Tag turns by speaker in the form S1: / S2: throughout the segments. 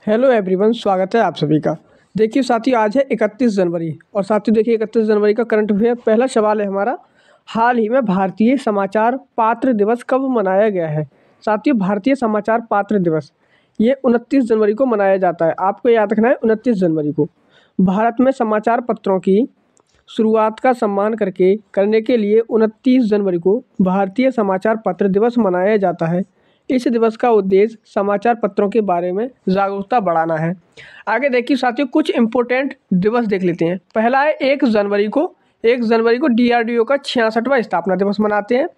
S1: Hello everyone, स्वागत है आप सभी का। देखिए साथियों, आज है 31 जनवरी और साथियों देखिए 31 जनवरी का करंट अफेयर। पहला सवाल है हमारा, हाल ही में भारतीय समाचार पात्र दिवस कब मनाया गया है। साथियों, भारतीय समाचार पात्र दिवस ये 29 जनवरी को मनाया जाता है। आपको याद रखना है 29 जनवरी को। भारत में समाचार पत्रों की शुरुआत का सम्मान करने के लिए 29 जनवरी को भारतीय समाचार पत्र दिवस मनाया जाता है। इस दिवस का उद्देश्य समाचार पत्रों के बारे में जागरूकता बढ़ाना है। आगे देखिए साथियों, कुछ इम्पोर्टेंट दिवस देख लेते हैं। पहला है 1 जनवरी को DRDO का 66वां स्थापना दिवस मनाते हैं।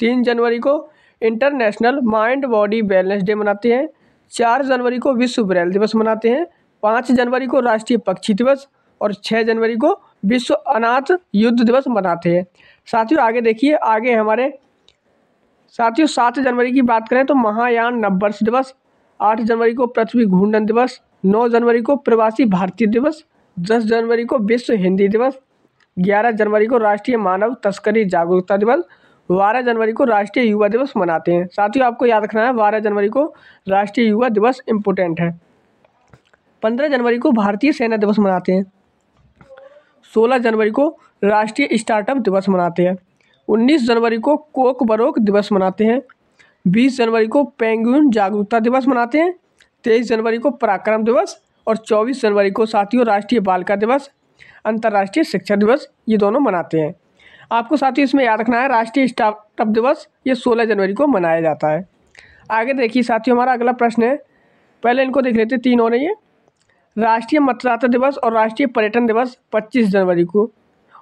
S1: 3 जनवरी को international mind body wellness day मनाते हैं। 4 जनवरी को विश्व ब्रेल दिवस मनाते हैं। 5 जनवरी को राष्ट्रीय पक्षी दिवस और 6 जनवरी को विश्व अनाथ युद्ध दिवस मनाते हैं। साथियों आगे देखिए, साथियों 7 जनवरी की बात करें तो महायान नववर्ष दिवस। 8 जनवरी को पृथ्वी घूर्णन दिवस। 9 जनवरी को प्रवासी भारतीय दिवस। 10 जनवरी को विश्व हिंदी दिवस। 11 जनवरी को राष्ट्रीय मानव तस्करी जागरूकता दिवस। 12 जनवरी को राष्ट्रीय युवा दिवस मनाते हैं। साथियों आपको याद रखना है 12 जनवरी को राष्ट्रीय युवा दिवस इम्पोर्टेंट है। 15 जनवरी को भारतीय सेना दिवस मनाते हैं। 16 जनवरी को राष्ट्रीय स्टार्टअप दिवस मनाते हैं। 19 जनवरी को कोकबरोक दिवस मनाते हैं। 20 जनवरी को पेंगुइन जागरूकता दिवस मनाते हैं। 23 जनवरी को पराक्रम दिवस और 24 जनवरी को साथियों राष्ट्रीय बालिका दिवस, अंतर्राष्ट्रीय शिक्षक दिवस ये दोनों मनाते हैं। आपको साथियों इसमें याद रखना है राष्ट्रीय स्टार्टअप दिवस ये 16 जनवरी को मनाया जाता है। आगे देखिए साथियों, हमारा अगला प्रश्न है, पहले इनको देख लेते हैं, 3 हो रही है। राष्ट्रीय मतदाता दिवस और राष्ट्रीय पर्यटन दिवस 25 जनवरी को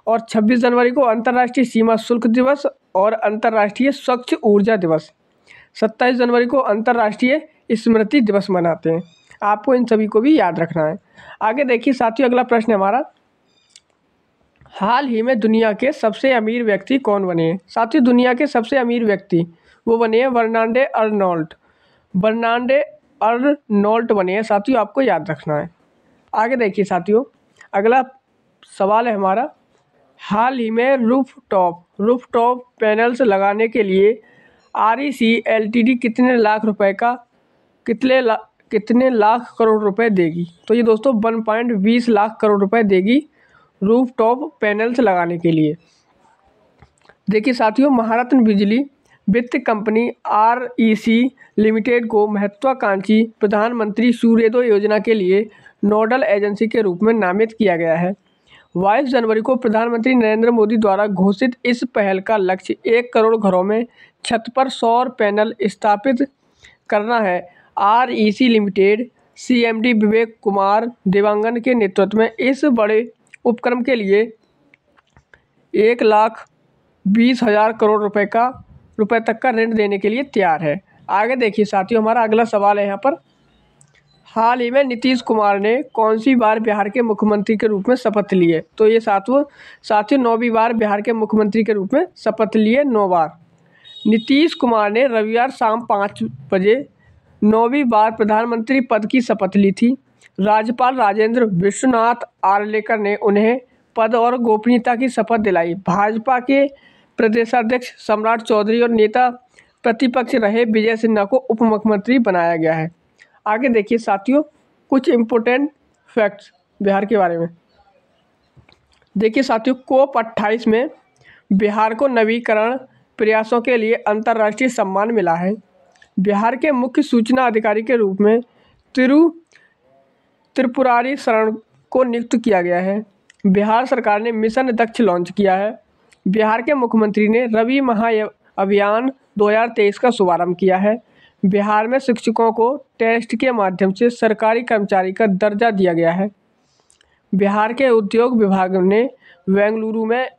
S1: और 26 जनवरी को अंतर्राष्ट्रीय सीमा शुल्क दिवस और अंतर्राष्ट्रीय स्वच्छ ऊर्जा दिवस। 27 जनवरी को अंतर्राष्ट्रीय स्मृति दिवस मनाते हैं। आपको इन सभी को भी याद रखना है। आगे देखिए साथियों, अगला प्रश्न है हमारा, हाल ही में दुनिया के सबसे अमीर व्यक्ति कौन बने हैं। साथियों दुनिया के सबसे अमीर व्यक्ति वो बने हैं बर्नार्डो अर्नोल्ट बने हैं। साथियों आपको याद रखना है। आगे देखिए साथियों, अगला सवाल है हमारा, हाल ही में रूफटॉप पैनल्स लगाने के लिए REC LTD कितने लाख करोड़ रुपए देगी। तो ये दोस्तों 1.20 लाख करोड़ रुपए देगी रूफटॉप पैनल्स लगाने के लिए। देखिए साथियों, महारत्न बिजली वित्त कंपनी REC लिमिटेड को महत्वाकांक्षी प्रधानमंत्री सूर्योदय योजना के लिए नोडल एजेंसी के रूप में नामित किया गया है। 22 जनवरी को प्रधानमंत्री नरेंद्र मोदी द्वारा घोषित इस पहल का लक्ष्य 1 करोड़ घरों में छत पर सौर पैनल स्थापित करना है। REC limited CMD Vivek Kumar Dewangan के नेतृत्व में इस बड़े उपक्रम के लिए 1,20,000 करोड़ रुपए तक का ऋण देने के लिए तैयार है। आगे देखिए साथियों, हमारा अगला सवाल है यहाँ पर, हाल ही में नीतीश कुमार ने कौन सी बार बिहार के मुख्यमंत्री के रूप में शपथ ली है। तो ये साथियों 9वीं बार बिहार के मुख्यमंत्री के रूप में शपथ लिए, 9 बार। नीतीश कुमार ने रविवार शाम 5 बजे 9वीं बार प्रधानमंत्री पद की शपथ ली थी। राज्यपाल राजेंद्र विश्वनाथ आर्लेकर ने उन्हें पद और गोपनीयता की शपथ दिलाई। भाजपा के प्रदेशाध्यक्ष सम्राट चौधरी और नेता प्रतिपक्ष रहे विजय सिन्हा को उप मुख्यमंत्री बनाया गया है। आगे देखिए साथियों, कुछ इम्पोर्टेंट फैक्ट्स बिहार के बारे में। देखिए साथियों, COP 28 में बिहार को नवीकरण प्रयासों के लिए अंतर्राष्ट्रीय सम्मान मिला है। बिहार के मुख्य सूचना अधिकारी के रूप में त्रिपुरारी शरण को नियुक्त किया गया है। बिहार सरकार ने मिशन दक्ष लॉन्च किया है। बिहार के मुख्यमंत्री ने रवि महाअभियान 2023 का शुभारंभ किया है। बिहार में शिक्षकों को टेस्ट के माध्यम से सरकारी कर्मचारी का दर्जा दिया गया है। बिहार के उद्योग विभाग ने बेंगलुरु में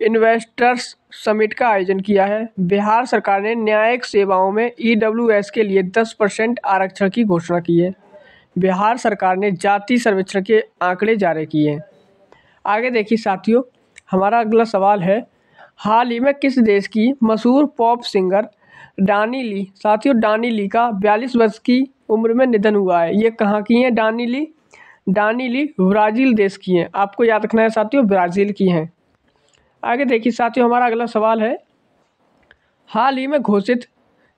S1: इन्वेस्टर्स समिट का आयोजन किया है। बिहार सरकार ने न्यायिक सेवाओं में EWS के लिए 10% आरक्षण की घोषणा की है। बिहार सरकार ने जाति सर्वेक्षण के आंकड़े जारी किए हैं। आगे देखिए साथियों, हमारा अगला सवाल है, हाल ही में किस देश की मशहूर पॉप सिंगर डानी ली। साथियों डानी ली का 42 वर्ष की उम्र में निधन हुआ है। ये कहाँ की हैं डानी ली ब्राज़ील देश की हैं। आपको याद रखना है साथियों, ब्राज़ील की हैं। आगे देखिए साथियों, हमारा अगला सवाल है, हाल ही में घोषित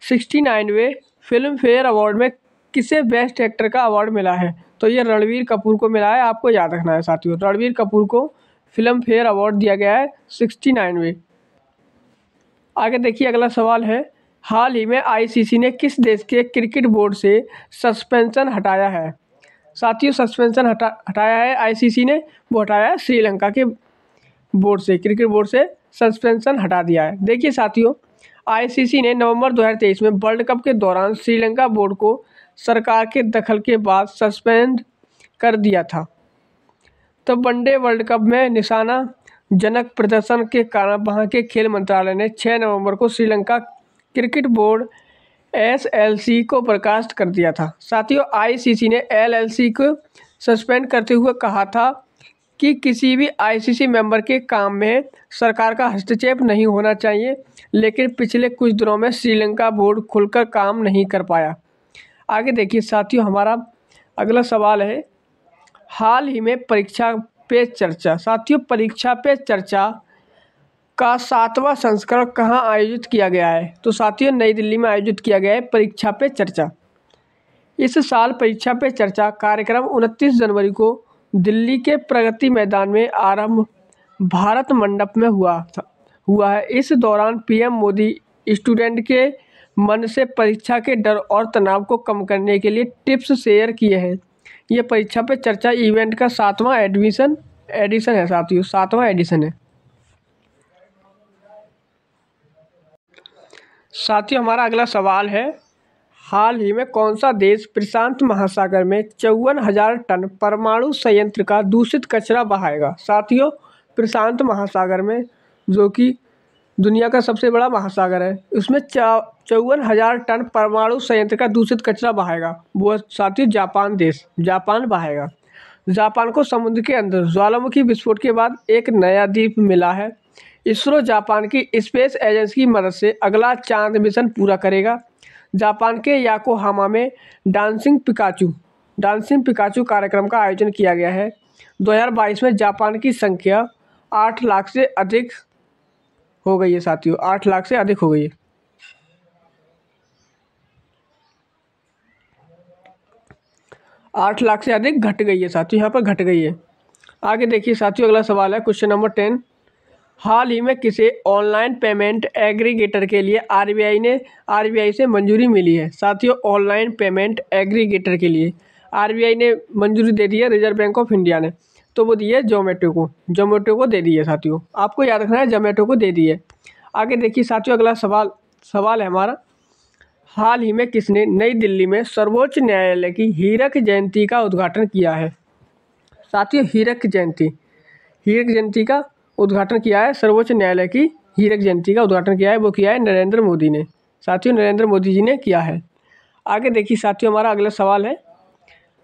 S1: 69वें फिल्म फेयर अवार्ड में किसे बेस्ट एक्टर का अवार्ड मिला है? तो ये रणबीर कपूर को मिला है, आपको याद रखना है साथियों। रणबीर कपूर को फिल्म फेयर अवार्ड दिया गया है 69वें। आगे देखिए अगला सवाल है, हाल ही में आईसीसी ने किस देश के क्रिकेट बोर्ड से सस्पेंशन हटाया है? साथियों सस्पेंशन हटाया है आईसीसी ने, वो हटाया है श्रीलंका के बोर्ड से, क्रिकेट बोर्ड से सस्पेंशन हटा दिया है। देखिए साथियों, आईसीसी ने नवंबर 2023 में वर्ल्ड कप के दौरान श्रीलंका बोर्ड को सरकार के दखल के बाद सस्पेंड कर दिया था। तब वनडे वर्ल्ड कप में निशानाजनक प्रदर्शन के कारण वहां के खेल मंत्रालय ने 6 नवंबर को श्रीलंका क्रिकेट बोर्ड एसएलसी को बर्खास्त कर दिया था। साथियों आईसीसी ने एलएलसी को सस्पेंड करते हुए कहा था कि किसी भी आईसीसी मेंबर के काम में सरकार का हस्तक्षेप नहीं होना चाहिए, लेकिन पिछले कुछ दिनों में श्रीलंका बोर्ड खुलकर काम नहीं कर पाया। आगे देखिए साथियों, हमारा अगला सवाल है, हाल ही में परीक्षा पे चर्चा। साथियों परीक्षा पे चर्चा का 7वां संस्करण कहाँ आयोजित किया गया है? तो साथियों नई दिल्ली में आयोजित किया गया है परीक्षा पे चर्चा। इस साल परीक्षा पे चर्चा कार्यक्रम 29 जनवरी को दिल्ली के प्रगति मैदान में आरंभ भारत मंडप में हुआ है। इस दौरान पीएम मोदी स्टूडेंट के मन से परीक्षा के डर और तनाव को कम करने के लिए टिप्स शेयर किए हैं। ये परीक्षा पे चर्चा इवेंट का 7वां एडिशन है साथियों, 7वां एडिशन है। साथियों हमारा अगला सवाल है, हाल ही में कौन सा देश प्रशांत महासागर में 54,000 टन परमाणु संयंत्र का दूषित कचरा बहाएगा? साथियों प्रशांत महासागर में, जो कि दुनिया का सबसे बड़ा महासागर है, उसमें 54,000 टन परमाणु संयंत्र का दूषित कचरा बहाएगा। वो साथियों जापान बहाएगा। जापान को समुद्र के अंदर ज्वालामुखी विस्फोट के बाद एक नया द्वीप मिला है। इसरो जापान की स्पेस एजेंसी की मदद से अगला चांद मिशन पूरा करेगा। जापान के याकोहामा में डांसिंग पिकाचू कार्यक्रम का आयोजन किया गया है। 2022 में जापान की संख्या 8 लाख से अधिक हो गई है साथियों, 8 लाख से अधिक हो गई है। आठ लाख से अधिक घट गई है साथियों, यहाँ पर घट गई है। आगे देखिए साथियों अगला सवाल है, क्वेश्चन नंबर 10, हाल ही में किसे ऑनलाइन पेमेंट एग्रीगेटर के लिए आरबीआई से मंजूरी मिली है? साथियों ऑनलाइन पेमेंट एग्रीगेटर के लिए आरबीआई ने मंजूरी दे दी है, रिजर्व बैंक ऑफ इंडिया ने। तो वो दी है जोमेटो को दे दी है साथियों, आपको याद रखना है जोमेटो को दे दी है। आगे देखिए साथियों अगला सवाल है हमारा, हाल ही में किसने नई दिल्ली में सर्वोच्च न्यायालय की हीरक जयंती का उद्घाटन किया है? साथियों हीरक जयंती का उद्घाटन किया है, सर्वोच्च न्यायालय की हीरक जयंती का उद्घाटन किया है, वो किया है नरेंद्र मोदी ने। साथियों नरेंद्र मोदी जी ने किया है। आगे देखिए साथियों हमारा अगला सवाल है,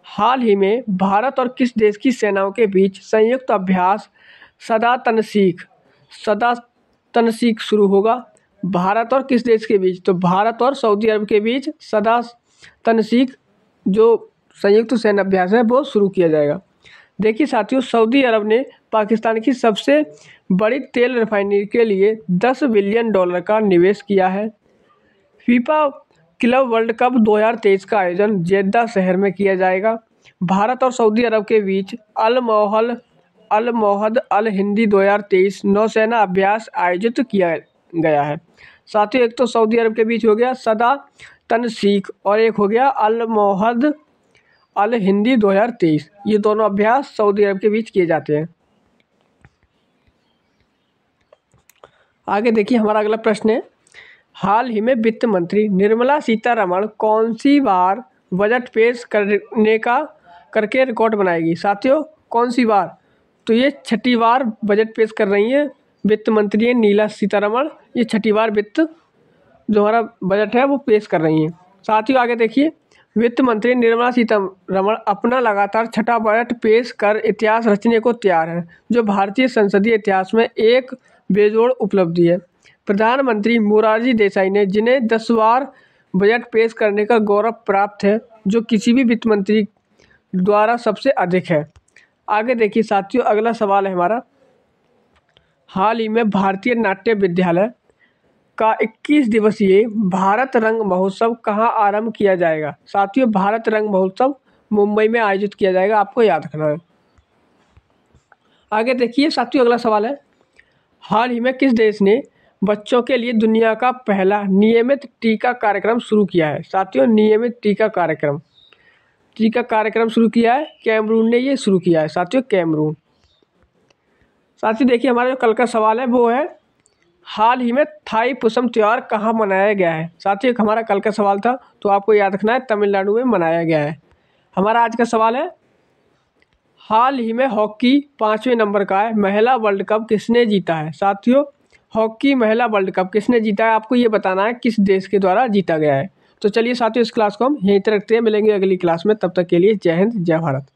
S1: हाल ही में भारत और किस देश की सेनाओं के बीच संयुक्त अभ्यास सदा तनसीख शुरू होगा? भारत और किस देश के बीच? तो भारत और सऊदी अरब के बीच सदा तनसीख जो संयुक्त सैन्य अभ्यास है वो शुरू किया जाएगा। देखिए साथियों सऊदी अरब ने पाकिस्तान की सबसे बड़ी तेल रिफाइनरी के लिए $10 बिलियन का निवेश किया है। फीफा क्लब वर्ल्ड कप 2023 का आयोजन जेद्दा शहर में किया जाएगा। भारत और सऊदी अरब के बीच अल मोहद अल हिंदी 2023 नौसेना अभ्यास आयोजित किया गया है। साथियों एक तो सऊदी अरब के बीच हो गया सदा तनसीख और एक हो गया अल मोहद अल हिंदी 2023, ये दोनों अभ्यास सऊदी अरब के बीच किए जाते हैं। आगे देखिए हमारा अगला प्रश्न है, हाल ही में वित्त मंत्री निर्मला सीतारमण कौन सी बार बजट पेश करके रिकॉर्ड बनाएगी? साथियों कौन सी बार? तो ये 6ठी बार बजट पेश कर रही हैं वित्त मंत्री निर्मला सीतारमण, ये 6ठी बार वित्त जो हमारा बजट है वो पेश कर रही हैं। साथियों आगे देखिए, वित्त मंत्री निर्मला सीतारमण अपना लगातार 6ठा बजट पेश कर इतिहास रचने को तैयार है, जो भारतीय संसदीय इतिहास में एक बेजोड़ उपलब्धि है। प्रधानमंत्री मोरारजी देसाई ने जिन्हें 10 बार बजट पेश करने का गौरव प्राप्त है, जो किसी भी वित्त मंत्री द्वारा सबसे अधिक है। आगे देखिए साथियों अगला सवाल है हमारा, हाल ही में भारतीय नाट्य विद्यालय का 21 दिवसीय भारत रंग महोत्सव कहाँ आरंभ किया जाएगा? साथियों, भारत रंग महोत्सव मुंबई में आयोजित किया जाएगा, आपको याद रखना है। आगे देखिए साथियों, अगला सवाल है, हाल ही में किस देश ने बच्चों के लिए दुनिया का पहला नियमित टीका कार्यक्रम शुरू किया है? साथियों, नियमित टीका कार्यक्रम शुरू किया है, कैमरून ने ये शुरू किया है साथियों, कैमरून। साथियों देखिए, हमारा जो कल का सवाल है वो है, हाल ही में थाई पुसम त्यौहार कहाँ मनाया गया है? साथियों, हमारा कल का सवाल था, तो आपको याद रखना है तमिलनाडु में मनाया गया है। हमारा आज का सवाल है, हाल ही में हॉकी 5वें नंबर का है, महिला वर्ल्ड कप किसने जीता है? साथियों, हॉकी महिला वर्ल्ड कप किसने जीता है, आपको ये बताना है किस देश के द्वारा जीता गया है। तो चलिए साथियों, इस क्लास को हम यहीं तक रखते हैं, मिलेंगे अगली क्लास में, तब तक के लिए जय हिंद, जय भारत।